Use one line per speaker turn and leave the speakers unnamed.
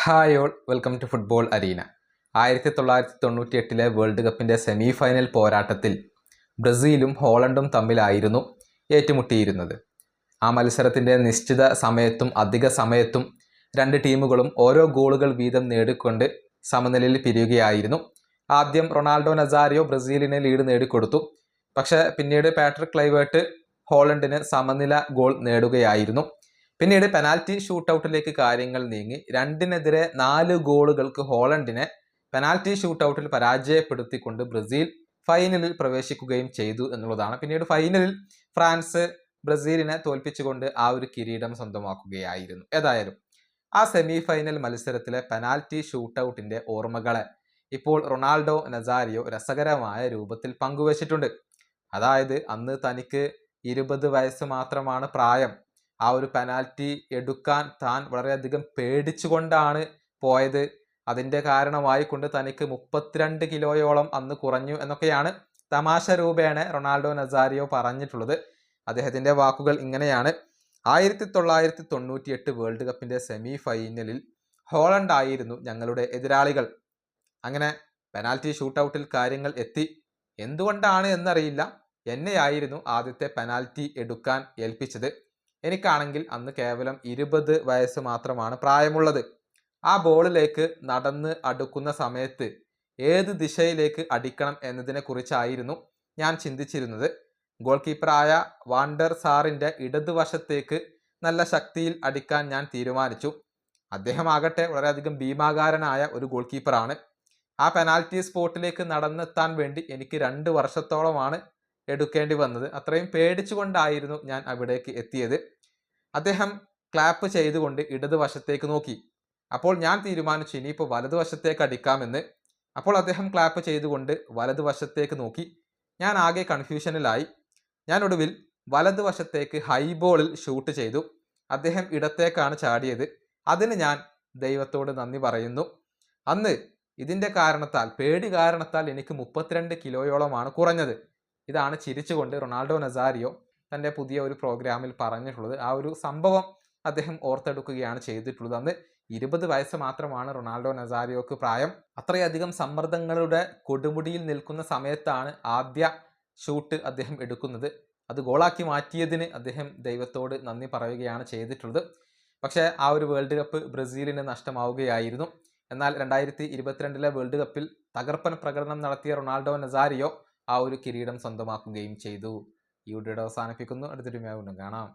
Hi all, welcome to football arena. 1998 world കപ്പിൻ്റെ semi final പോരാട്ടത്തിൽ ബ്രസീലും ഹോളണ്ടും തമ്മിലായിരുന്നു ഏറ്റുമുട്ടിയിരുന്നത്. ആ മത്സരത്തിൻ്റെ നിശ്ചിത സമയത്തും അധിക സമയത്തും രണ്ട് ടീമുകളും ഓരോ ഗോളുകൾ വീതം നേടിക്കൊണ്ട് സമനിലയിൽ പിരിയുകയായിരുന്നു. ആദ്യം റൊണാൾഡോ നസാരിയോ ബ്രസീലിന് ലീഡ് നേടിക്കൊടുത്തു. പക്ഷേ പിന്നീട് പാട്രിക് ക്ലൈവേർട്ട് ഹോളണ്ടിന് സമനില ഗോൾ നേടുകയായിരുന്നു. പിന്നീട് പെനാൽറ്റി ഷൂട്ടൗട്ടിലേക്ക് കാര്യങ്ങൾ നീങ്ങി 2-4 ഗോളുകൾക്ക് ഹോളണ്ടിനെ പെനാൽറ്റി ഷൂട്ടൗട്ടിൽ പരാജയപ്പെടുത്തിക്കൊണ്ട് ബ്രസീൽ ഫൈനലിൽ പ്രവേശിക്കുകയും ചെയ്തു എന്നുള്ളതാണ്. പിന്നീട് ഫൈനലിൽ ഫ്രാൻസ് ബ്രസീലിനെ തോൽപ്പിച്ചുകൊണ്ട് ആ ഒരു കിരീടം സ്വന്തമാക്കുകയായിരുന്നു. ഏതായാലും ആ സെമി ഫൈനൽ മത്സരത്തിലെ പെനാൽറ്റി ഷൂട്ടൗട്ടിന്റെ ഓർമ്മകളെ ഇപ്പോൾ റൊണാൾഡോ നസാരിയോ രസകരമായ രൂപത്തിൽ പങ്കുവച്ചിട്ടുണ്ട്. അതായത് അന്ന് തനിക്ക് 20 വയസ്സ് മാത്രമാണ് പ്രായം. ആ ഒരു പെനാൽറ്റി എടുക്കാൻ താൻ വളരെയധികം പേടിച്ചുകൊണ്ടാണ് പോയത്. അതിൻ്റെ കാരണമായി കൊണ്ട് തനിക്ക് 32 കിലോയോളം അന്ന് കുറഞ്ഞു എന്നൊക്കെയാണ് തമാശ രൂപേണ റൊണാൾഡോ നസാരിയോ പറഞ്ഞിട്ടുള്ളത്. അദ്ദേഹത്തിൻ്റെ വാക്കുകൾ ഇങ്ങനെയാണ്: 1998 വേൾഡ് കപ്പിൻ്റെ സെമി ഫൈനലിൽ ഹോളണ്ട് ആയിരുന്നു ഞങ്ങളുടെ എതിരാളികൾ. അങ്ങനെ പെനാൽറ്റി ഷൂട്ടൗട്ടിൽ കാര്യങ്ങൾ എത്തി. എന്തുകൊണ്ടാണ് എന്നറിയില്ല, എന്നെയായിരുന്നു ആദ്യത്തെ പെനാൽറ്റി എടുക്കാൻ ഏൽപ്പിച്ചത്. എനിക്കാണെങ്കിൽ അന്ന് കേവലം 20 വയസ്സ് മാത്രമാണ് പ്രായമുള്ളത്. ആ ബോളിലേക്ക് നടന്ന് അടുക്കുന്ന സമയത്ത് ഏത് ദിശയിലേക്ക് അടിക്കണം എന്നതിനെ കുറിച്ചായിരുന്നു ഞാൻ ചിന്തിച്ചിരുന്നത്. ഗോൾ കീപ്പറായ വാണ്ടർ സാറിൻ്റെ ഇടതുവശത്തേക്ക് നല്ല ശക്തിയിൽ അടിക്കാൻ ഞാൻ തീരുമാനിച്ചു. അദ്ദേഹം ആകട്ടെ വളരെയധികം ഭീമാകാരനായ ഒരു ഗോൾ കീപ്പറാണ്. ആ പെനാൽറ്റി സ്പോട്ടിലേക്ക് നടന്നെത്താൻ വേണ്ടി എനിക്ക് 2 വർഷത്തോളമാണ് എടുക്കേണ്ടി വന്നത്. അത്രയും പേടിച്ചുകൊണ്ടായിരുന്നു ഞാൻ അവിടേക്ക് എത്തിയത്. അദ്ദേഹം ക്ലാപ്പ് ചെയ്തുകൊണ്ട് ഇടതുവശത്തേക്ക് നോക്കി. അപ്പോൾ ഞാൻ തീരുമാനിച്ചു ഇനിയിപ്പോൾ വലതുവശത്തേക്ക് അടിക്കാമെന്ന്. അപ്പോൾ അദ്ദേഹം ക്ലാപ്പ് ചെയ്തുകൊണ്ട് വലതുവശത്തേക്ക് നോക്കി. ഞാൻ ആകെ കൺഫ്യൂഷനിലായി. ഞാൻ ഒടുവിൽ വലതുവശത്തേക്ക് ഹൈ ബോളിൽ ഷൂട്ട് ചെയ്തു. അദ്ദേഹം ഇടത്തേക്കാണ് ചാടിയത്. അതിന് ഞാൻ ദൈവത്തോട് നന്ദി പറയുന്നു. അന്ന് ഇതിൻ്റെ കാരണത്താൽ, പേടി കാരണത്താൽ എനിക്ക് 32 കിലോയോളമാണ് കുറഞ്ഞത്. ഇതാണ് ചിരിച്ചുകൊണ്ട് റൊണാൾഡോ നസാരിയോ തൻ്റെ പുതിയ ഒരു പ്രോഗ്രാമിൽ പറഞ്ഞിട്ടുള്ളത്. ആ ഒരു സംഭവം അദ്ദേഹം ഓർത്തെടുക്കുകയാണ് ചെയ്തിട്ടുള്ളത്. അന്ന് 20 വയസ്സ് മാത്രമാണ് റൊണാൾഡോ നസാരിയോക്ക് പ്രായം. അത്രയധികം സമ്മർദ്ദങ്ങളുടെ കൊടുമുടിയിൽ നിൽക്കുന്ന സമയത്താണ് ആദ്യ ഷൂട്ട് അദ്ദേഹം എടുക്കുന്നത്. അത് ഗോളാക്കി മാറ്റിയതിന് അദ്ദേഹം ദൈവത്തോട് നന്ദി പറയുകയാണ് ചെയ്തിട്ടുള്ളത്. പക്ഷേ ആ ഒരു വേൾഡ് കപ്പ് ബ്രസീലിന് നഷ്ടമാവുകയായിരുന്നു. എന്നാൽ 2022 വേൾഡ് കപ്പിൽ തകർപ്പൻ പ്രകടനം നടത്തിയ റൊണാൾഡോ നസാരിയോ ആ ഒരു കിരീടം സ്വന്തമാക്കുകയും ചെയ്തു. ഈ വീഡിയോ അവസാനിപ്പിക്കുന്നു. അടുത്തൊരു വീണ്ടും കാണാം.